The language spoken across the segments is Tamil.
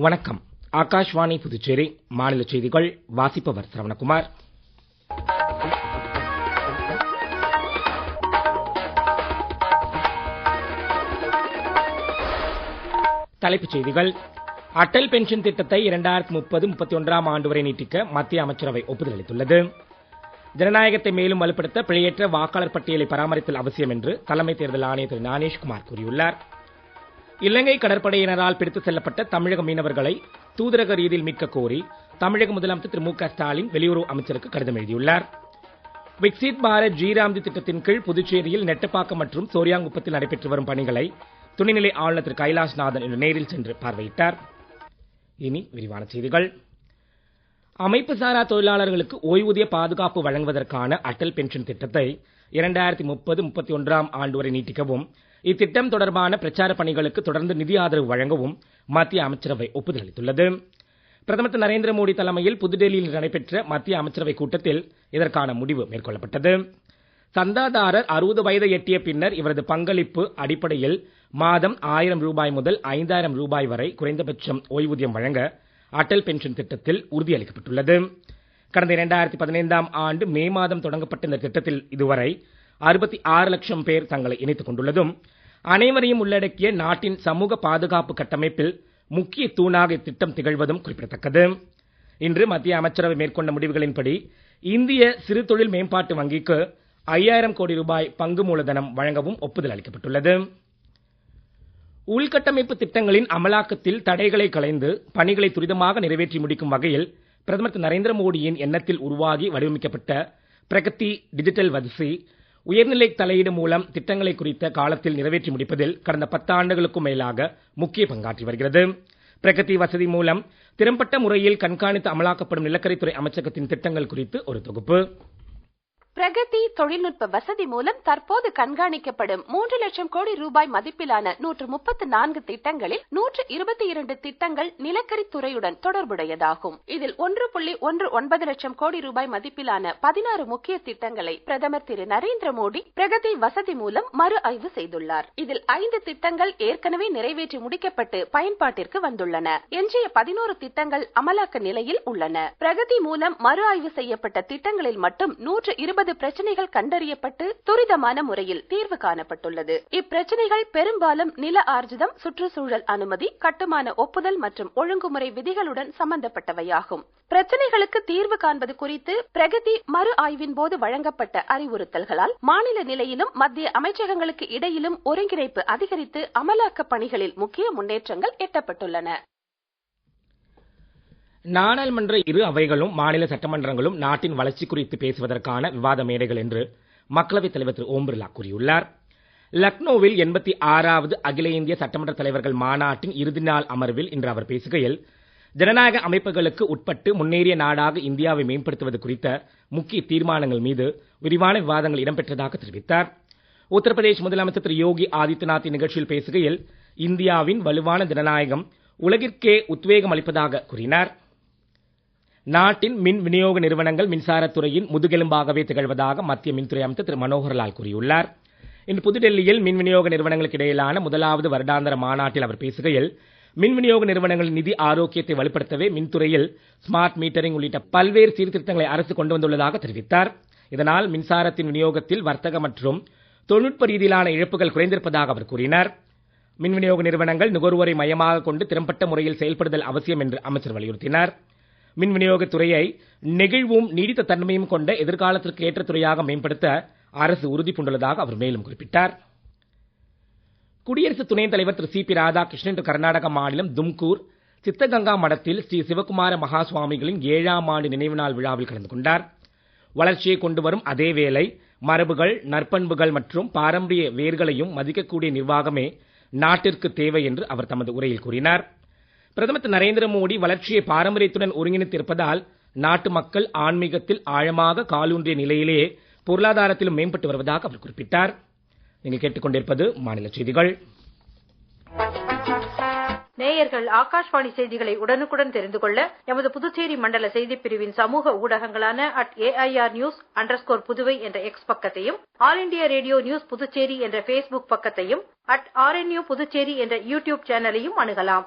வணக்கம். ஆகாஷ்வாணி புதுச்சேரி மாநில செய்திகள் வாசிப்பவர் சரவணகுமார். தலைப்புச் செய்திகள். அடல் பென்ஷன் திட்டத்தை 2030-31 ஆண்டு வரை நீட்டிக்க மத்திய அமைச்சரவை ஒப்புதல் அளித்துள்ளது. ஜனநாயகத்தை மேலும் வலுப்படுத்த பிழையற்ற வாக்காளர் பட்டியலை பராமரித்தல் அவசியம் என்று தலைமை தேர்தல் ஆணையர் திரு ஞானேஷ்குமார் கூறியுள்ளார். இலங்கை கடற்படையினரால் பிடித்துச் செல்லப்பட்ட தமிழக மீனவர்களை தூதரக ரீதியில் மீட்க கோரி தமிழக முதலமைச்சர் திரு மு.க. ஸ்டாலின் வெளியுறவு அமைச்சருக்கு கடிதம் எழுதியுள்ளார். விக்சித் பாரத் ஜி-ராம்ஜி திட்டத்தின் கீழ் புதுச்சேரியில் நெட்டப்பாக்கம் மற்றும் சோரியாங்குப்பத்தில் நடைபெற்று வரும் பணிகளை துணைநிலை ஆளுநர் திரு கைலாஷ்நாதன் இன்று நேரில் சென்று பார்வையிட்டார். இனி விரிவான செய்திகள். அமைப்புசாரா தொழிலாளர்களுக்கு ஓய்வூதிய பாதுகாப்பு வழங்குவதற்கான அடல் பென்ஷன் திட்டத்தை 2030-31 ஆண்டு வரை நீட்டிக்கவும், இத்திட்டம் தொடர்பான பிரச்சார பணிகளுக்கு தொடர்ந்து நிதி ஆதரவு வழங்கவும் மத்திய அமைச்சரவை ஒப்புதல் அளித்துள்ளது. பிரதமர் திரு நரேந்திர மோடி தலைமையில் புதுடெல்லியில் நடைபெற்ற மத்திய அமைச்சரவை கூட்டத்தில் இதற்கான முடிவு மேற்கொள்ளப்பட்டது. சந்தாதாரர் 60 வயதை எட்டிய பின்னர் இவரது பங்களிப்பு அடிப்படையில் மாதம் 1000 ரூபாய் முதல் 5000 ரூபாய் வரை குறைந்தபட்சம் ஓய்வூதியம் வழங்க அடல் பென்ஷன் திட்டத்தில் உறுதியளிக்கப்பட்டுள்ளது. கடந்த 2015 ஆண்டு மே மாதம் தொடங்கப்பட்ட இந்த திட்டத்தில் இதுவரை 66 லட்சம் பேர் தங்களை இணைத்துக் கொண்டுள்ளதும், அனைவரையும் உள்ளடக்கிய நாட்டின் சமூக பாதுகாப்பு கட்டமைப்பில் முக்கிய தூணாக இத்திட்டம் திகழ்வதும் குறிப்பிடத்தக்கது. இன்று மத்திய அமைச்சரவை மேற்கொண்ட முடிவுகளின்படி இந்திய சிறு தொழில் மேம்பாட்டு வங்கிக்கு 5000 கோடி ரூபாய் பங்கு மூலதனம் வழங்கவும் ஒப்புதல் அளிக்கப்பட்டுள்ளது. உள்கட்டமைப்பு திட்டங்களின் அமலாக்கத்தில் தடைகளை களைந்து பணிகளை துரிதமாக நிறைவேற்றி முடிக்கும் வகையில் பிரதமர் திரு நரேந்திர மோடியின் எண்ணத்தில் உருவாகி வடிவமைக்கப்பட்ட பிரகதி டிஜிட்டல் வசதி உயர்நிலை தலையீடு மூலம் திட்டங்களை குறித்த காலத்தில் நிறைவேற்றி முடிப்பதில் கடந்த 10 ஆண்டுகளுக்கும் மேலாக முக்கிய பங்காற்றி வருகிறது. பிரகதி வசதி மூலம் திறம்பட்ட முறையில் கண்காணித்து அமலாக்கப்படும் நிலக்கரித்துறை அமைச்சகத்தின் திட்டங்கள் குறித்து ஒரு தொகுப்பு. பிரகதி தொழில்நுட்ப வசதி மூலம் தற்போது கண்காணிக்கப்படும் 3 லட்சம் கோடி ரூபாய் மதிப்பிலான 134 திட்டங்களில் 122 திட்டங்கள் நிலக்கரி துறையுடன் தொடர்புடையதாகும். இதில் 1.19 லட்சம் கோடி ரூபாய் மதிப்பிலான 16 முக்கிய திட்டங்களை பிரதமர் திரு நரேந்திர மோடி பிரகதி வசதி மூலம் மறு ஆய்வு செய்துள்ளார். இதில் 5 திட்டங்கள் ஏற்கனவே நிறைவேற்றி முடிக்கப்பட்டு பயன்பாட்டிற்கு வந்துள்ளன. எஞ்சிய 11 திட்டங்கள் அமலாக்க நிலையில் உள்ளன. பிரகதி மூலம் மறு ஆய்வு செய்யப்பட்ட திட்டங்களில் மட்டும் 120 பிரச்சனைகள் கண்டறியப்பட்டு துரிதமான முறையில் தீர்வு காணப்பட்டுள்ளது. இப்பிரச்சனைகள் பெரும்பாலும் நில ஆர்ஜிதம், சுற்றுச்சூழல் அனுமதி, கட்டுமான ஒப்புதல் மற்றும் ஒழுங்குமுறை விதிகளுடன் சம்பந்தப்பட்டவையாகும். பிரச்சனைகளுக்கு தீர்வு காண்பது குறித்து பிரகதி மறு ஆய்வின் போது வழங்கப்பட்ட அறிவுறுத்தல்களால் மாநில நிலையிலும் மத்திய அமைச்சகங்களுக்கு இடையிலும் ஒருங்கிணைப்பு அதிகரித்து அமலாக்க பணிகளில் முக்கிய முன்னேற்றங்கள் எட்டப்பட்டுள்ளன. நாடாளுமன்ற இரு அவைகளும் மாநில சட்டமன்றங்களும் நாட்டின் வளர்ச்சி குறித்து பேசுவதற்கான விவாத மேடைகள் என்று மக்களவைத் தலைவர் திரு ஓம் பிர்லா கூறியுள்ளார். லக்னோவில் 86வது அகில இந்திய சட்டமன்ற தலைவர்கள் மாநாட்டின் இறுதி நாள் அமர்வில் இன்று அவர் பேசுகையில், ஜனநாயக அமைப்புகளுக்கு உட்பட்டு முன்னேறிய நாடாக இந்தியாவை மேம்படுத்துவது குறித்த முக்கிய தீர்மானங்கள் மீது விரிவான விவாதங்கள் இடம்பெற்றதாக தெரிவித்தார். உத்தரப்பிரதேஷ் முதலமைச்சர் திரு யோகி ஆதித்யநாத் நிகழ்ச்சியில் பேசுகையில், இந்தியாவின் வலுவான ஜனநாயகம் உலகிற்கே உத்வேகம் அளிப்பதாக கூறினார். நாட்டின் மின் விநியோக நிறுவனங்கள் மின்சாரத்துறையின் முதுகெலும்பாகவே திகழ்வதாக மத்திய மின்துறை அமைச்சர் திரு மனோகர்லால் கூறியுள்ளார். இன்று புதுடெல்லியில் மின் விநியோக நிறுவனங்களுக்கு இடையிலான முதலாவது வருடாந்திர மாநாட்டில் அவர் பேசுகையில், மின் விநியோக நிறுவனங்களின் நிதி ஆரோக்கியத்தை வலுப்படுத்தவே மின்துறையில் ஸ்மார்ட் மீட்டரிங் உள்ளிட்ட பல்வேறு சீர்திருத்தங்களை அரசு கொண்டு வந்துள்ளதாக தெரிவித்தார். இதனால் மின்சாரத்தின் விநியோகத்தில் வர்த்தக மற்றும் தொழில்நுட்ப ரீதியிலான இழப்புகள் குறைந்திருப்பதாக அவர் கூறினார். மின் விநியோக நிறுவனங்கள் நுகர்வோரை மையமாக கொண்டு திறம்பட்ட முறையில் செயல்படுதல் அவசியம் என்று அமைச்சர் வலியுறுத்தினார். மின் விநியோகத் துறையை நெகிழ்வும் நீடித்த தன்மையும் கொண்ட எதிர்காலத்திற்கு ஏற்ற துறையாக மேம்படுத்த அரசு உறுதி பூண்டுள்ளதாக அவர் மேலும் குறிப்பிட்டார். குடியரசு துணைத் தலைவர் திரு சி.பி. ராதாகிருஷ்ணன் இன்று கர்நாடக மாநிலம் தும்கூர் சித்தகங்கா மடத்தில் ஸ்ரீ சிவகுமார மகா சுவாமிகளின் 7ஆம் ஆண்டு நினைவு நாள் விழாவில் கலந்து கொண்டார். வளர்ச்சியை கொண்டு வரும் அதேவேளை மரபுகள், நற்பண்புகள் மற்றும் பாரம்பரிய வேர்களையும் மதிக்கக்கூடிய நிர்வாகமே நாட்டிற்கு தேவை என்று அவர் தமது உரையில் கூறினார். பிரதமர் திரு நரேந்திர மோடி வளர்ச்சியை பாரம்பரியத்துடன் ஒருங்கிணைத்திருப்பதால் நாட்டு மக்கள் ஆன்மீகத்தில் ஆழமாக காலூன்றிய நிலையிலேயே பொருளாதாரத்திலும் மேம்பட்டு வருவதாக அவர் குறிப்பிட்டார். நீங்கள் கேட்டுக்கொண்டிருப்பது மாநில செய்திகள். நேயர்கள் ஆகாஷ்வாணி செய்திகளை உடனுக்குடன் தெரிந்து கொள்ள எமது புதுச்சேரி மண்டல செய்திப் பிரிவின் சமூக ஊடகங்களான @AIRnews_புதுவை என்ற எக்ஸ் பக்கத்தையும், all India radio news Puducherry என்ற பேஸ்புக் பக்கத்தையும், @RNU புதுச்சேரி என்ற யூடியூப் சேனலையும் அணுகலாம்.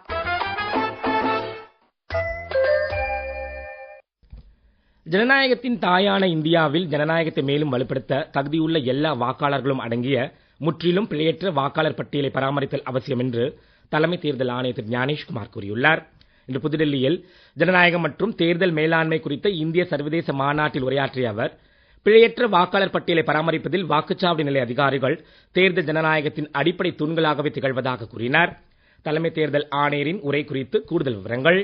ஜனநாயகத்தின் தாயான இந்தியாவில் ஜனநாயகத்தை மேலும் வலுப்படுத்த தகுதியுள்ள எல்லா வாக்காளர்களும் அடங்கிய முற்றிலும் பிழையற்ற வாக்காளர் பட்டியலை பராமரித்தல் அவசியம் என்று தலைமை தேர்தல் ஆணையர் திரு ஞானேஷ்குமார் கூறியுள்ளார். இன்று புதுடெல்லியில் ஜனநாயகம் மற்றும் தேர்தல் மேலாண்மை குறித்த இந்திய சர்வதேச மாநாட்டில் உரையாற்றிய அவர், பிழையற்ற வாக்காளர் பட்டியலை பராமரிப்பதில் வாக்குச்சாவடி நிலை அதிகாரிகள் தேர்தல் ஜனநாயகத்தின் அடிப்படை தூண்களாகவே திகழ்வதாக கூறினார். தலைமை தேர்தல் ஆணையரின் உரை குறித்து கூடுதல் விவரங்கள்.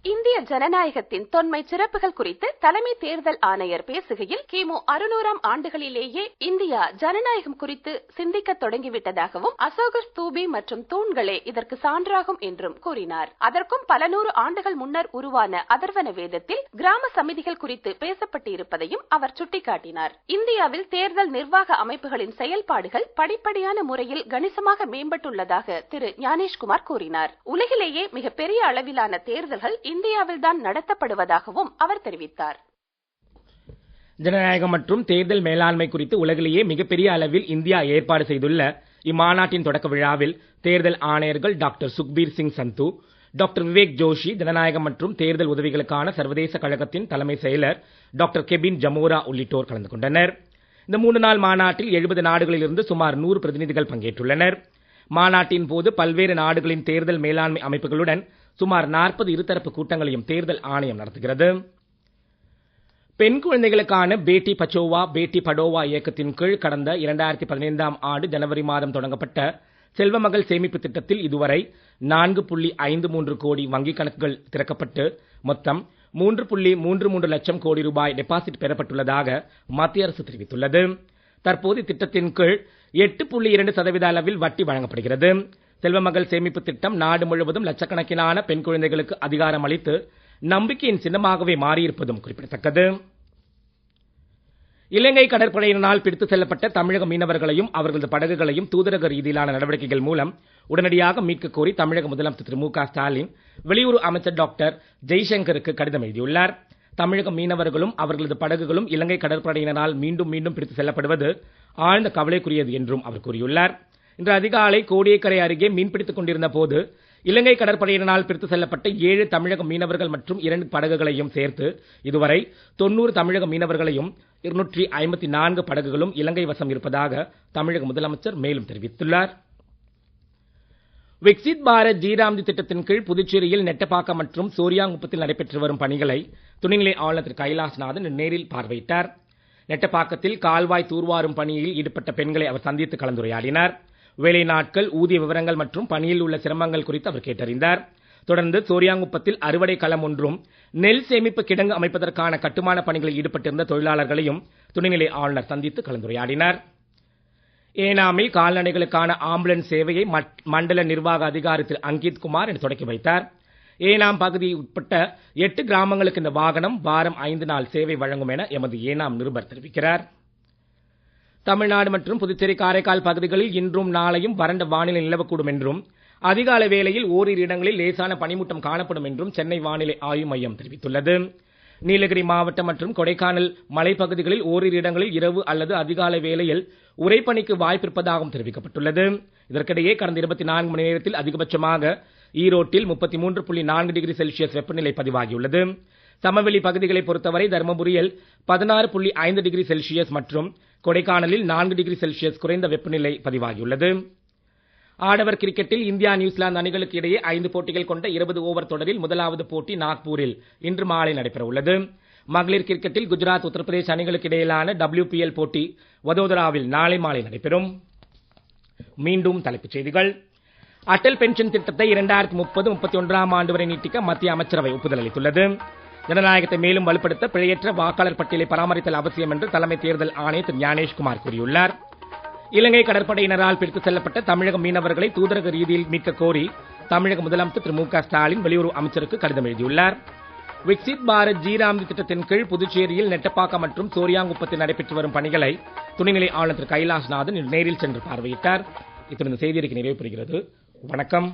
இந்திய ஜனநாயகத்தின் தொன்மை சிறப்புகள் குறித்து தலைமை தேர்தல் ஆணையர் பேசுகையில், கிமு 600ஆம் ஆண்டுகளிலேயே இந்தியா ஜனநாயகம் குறித்து சிந்திக்க தொடங்கிவிட்டதாகவும் அசோகர் ஸ்தூபி மற்றும் தூண்களே இதற்கு சான்றாகும் என்றும் கூறினார். அதற்கும் பல நூறு ஆண்டுகள் முன்னர் உருவான அதர்வன வேதத்தில் கிராம சமிதிகள் குறித்து பேசப்பட்டு இருப்பதையும் அவர் சுட்டிக்காட்டினார். இந்தியாவில் தேர்தல் நிர்வாக அமைப்புகளின் செயல்பாடுகள் படிப்படியான முறையில் கணிசமாக மேம்பட்டுள்ளதாக திரு ஞானேஷ்குமார் கூறினார். உலகிலேயே மிகப்பெரிய அளவிலான தேர்தல்கள் இந்தியாவில்தான் நடத்தப்படுவதாகவும் அவர் தெரிவித்தார். ஜனநாயகம் மற்றும் தேர்தல் மேலாண்மை குறித்து உலகிலேயே மிகப்பெரிய அளவில் இந்தியா ஏற்பாடு செய்துள்ள இம்மாநாட்டின் தொடக்க விழாவில் தேர்தல் ஆணையர்கள் டாக்டர் சுக்பீர் சிங் சந்து, டாக்டர் விவேக் ஜோஷி, ஜனநாயகம் மற்றும் தேர்தல் உதவிகளுக்கான சர்வதேச கழகத்தின் தலைமை செயலர் டாக்டர் கெபின் ஜமோரா உள்ளிட்டோர் கலந்து கொண்டனர். இந்த 3 நாள் மாநாட்டில் 70 நாடுகளிலிருந்து சுமார் 100 பிரதிநிதிகள் பங்கேற்றுள்ளனர். மாநாட்டின் போது பல்வேறு நாடுகளின் தேர்தல் மேலாண்மை அமைப்புகளுடன் சுமார் 40 இருதரப்பு கூட்டங்களையும் தேர்தல் ஆணையம் நடத்துகிறது. பெண் குழந்தைகளுக்கான பேட்டி பச்சோவா பேட்டி படோவா இயக்கத்தின் கீழ் கடந்த 2015ஆம் ஆண்டு ஜனவரி மாதம் தொடங்கப்பட்ட செல்வமகள் சேமிப்பு திட்டத்தில் இதுவரை 4.53 கோடி வங்கிக் கணக்குகள் திறக்கப்பட்டு மொத்தம் 3.33 லட்சம் கோடி ரூபாய் டெபாசிட் பெறப்பட்டுள்ளதாக மத்திய அரசு தெரிவித்துள்ளது. தற்போது திட்டத்தின் கீழ் 8.2% அளவில் வட்டி வழங்கப்படுகிறது. செல்வமகள் சேமிப்பு திட்டம் நாடு முழுவதும் லட்சக்கணக்கிலான பெண் குழந்தைகளுக்கு அதிகாரம் அளித்து நம்பிக்கையின் சின்னமாகவே மாறியிருப்பதும் குறிப்பிடத்தக்கது. இலங்கை கடற்படையினரால் பிடித்து செல்லப்பட்ட தமிழக மீனவர்களையும் அவர்களது படகுகளையும் தூதரக ரீதியிலான நடவடிக்கைகள் மூலம் உடனடியாக மீட்க கோரி தமிழக முதலமைச்சர் திரு மு.க. ஸ்டாலின் வெளியுறவு அமைச்சர் டாக்டர் ஜெய்சங்கருக்கு கடிதம் எழுதியுள்ளார். தமிழக மீனவர்களும் அவர்களது படகுகளும் இலங்கை கடற்படையினரால் மீண்டும் மீண்டும் பிடித்து செல்லப்படுவது ஆழ்ந்த கவலைக்குரியது என்றும் அவர் கூறியுள்ளார். இன்று அதிகாலை கோடியக்கரை அருகே மீன்பிடித்துக் கொண்டிருந்த போது இலங்கை கடற்படையினரால் பிடித்து செல்லப்பட்ட 7 தமிழக மீனவர்கள் மற்றும் 2 படகுகளையும் சேர்த்து இதுவரை 90 தமிழக மீனவர்களையும் 254 படகுகளும் இலங்கை வசம் இருப்பதாக தமிழக முதலமைச்சர் மேலும் தெரிவித்துள்ளார். விக்சித் பாரத் ஜீராம்ஜி திட்டத்தின் கீழ் புதுச்சேரியில் நெட்டப்பாக்கம் மற்றும் சோரியாங்குப்பத்தில் நடைபெற்று வரும் பணிகளை துணைநிலை ஆளுநர் திரு கைலாஷ்நாதன் நேரில் பார்வையிட்டார். நெட்டப்பாக்கத்தில் கால்வாய் தூர்வாரும் பணியில் ஈடுபட்ட பெண்களை அவர் சந்தித்து கலந்துரையாடினார். வேலை நாட்கள், ஊதிய விவரங்கள் மற்றும் பணியில் உள்ள சிரமங்கள் குறித்து அவர் கேட்டறிந்தார். தொடர்ந்து சோரியாங்குப்பத்தில் அறுவடை களம் ஒன்றும் நெல் சேமிப்பு கிடங்கு அமைப்பதற்கான கட்டுமான பணிகளில் ஈடுபட்டிருந்த தொழிலாளர்களையும் துணைநிலை ஆளுநர் சந்தித்து கலந்துரையாடினார். ஏனாமில் கால்நடைகளுக்கான ஆம்புலன்ஸ் சேவையை மண்டல நிர்வாக அதிகாரி திரு அங்கித் குமார் இன்று தொடக்கி வைத்தார். ஏனாம் பகுதி உட்பட்ட 8 கிராமங்களுக்கு இந்த வாகனம் வாரம் 5 நாள் சேவை வழங்கும் என எமது ஏனாம் நிருபர் தெரிவிக்கிறார். தமிழ்நாடு மற்றும் புதுச்சேரி காரைக்கால் பகுதிகளில் இன்றும் நாளையும் வறண்ட வானிலை நிலவக்கூடும் என்றும் அதிகாலை வேளையில் ஓரிரு இடங்களில் லேசான பனிமூட்டம் காணப்படும் என்றும் சென்னை வானிலை ஆய்வு மையம் தெரிவித்துள்ளது. நீலகிரி மாவட்டம் மற்றும் கொடைக்கானல் மலைப்பகுதிகளில் ஓரிரு இடங்களில் இரவு அல்லது அதிகாலை வேளையில் உறைபனிக்கு வாய்ப்பிருப்பதாகவும் தெரிவிக்கப்பட்டுள்ளது. இதற்கிடையே கடந்த 24 மணி நேரத்தில் அதிகபட்சமாக ஈரோட்டில் 33.4 டிகிரி செல்சியஸ் வெப்பநிலை பதிவாகியுள்ளது. சமவெளி பகுதிகளை பொறுத்தவரை தருமபுரியில் 16.5 டிகிரி செல்சியஸ் மற்றும் கொடைக்கானலில் 4 டிகிரி செல்சியஸ் குறைந்த வெப்பநிலை பதிவாகியுள்ளது. ஆடவர் கிரிக்கெட்டில் இந்தியா நியூசிலாந்து அணிகளுக்கு இடையே 5 போட்டிகள் கொண்ட 20 ஓவர் தொடரில் முதலாவது போட்டி நாக்பூரில் இன்று மாலை நடைபெற உள்ளது. மகளிர் கிரிக்கெட்டில் குஜராத் உத்தரப்பிரதேச அணிகளுக்கு இடையிலான WPL போட்டி வதோதராவில் நாளை மாலை நடைபெறும். மீண்டும் தலைப்புச் செய்திகள். அடல் பென்ஷன் திட்டத்தை 2030-31ஆம் ஆண்டு வரை நீட்டிக்க மத்திய அமைச்சரவை ஒப்புதல் அளித்துள்ளது. ஜனநாயகத்தை மேலும் வலுப்படுத்த பிழையற்ற வாக்காளர் பட்டியலை பராமரித்தல் அவசியம் என்று தலைமை தேர்தல் ஆணையர் திரு ஞானேஷ்குமார் கூறியுள்ளார். இலங்கை கடற்படையினரால் பிடித்து செல்லப்பட்ட தமிழக மீனவர்களை தூதரக ரீதியில் மீட்க கோரி தமிழக முதலமைச்சர் திரு மு.க. ஸ்டாலின் வெளியுறவு அமைச்சருக்கு கடிதம் எழுதியுள்ளார். விக்சித் பாரத் ஜீராம்ஜி திட்டத்தின் கீழ் புதுச்சேரியில் நெட்டப்பாக்கம் மற்றும் சோரியாங்குப்பத்தில் நடைபெற்று வரும் பணிகளை துணைநிலை ஆளுநர் திரு கைலாஷ்நாதன் நேரில் சென்று பார்வையிட்டார். இத்துடன் செய்தியறிக்கை நிறைவு பெறுகிறது. வணக்கம்.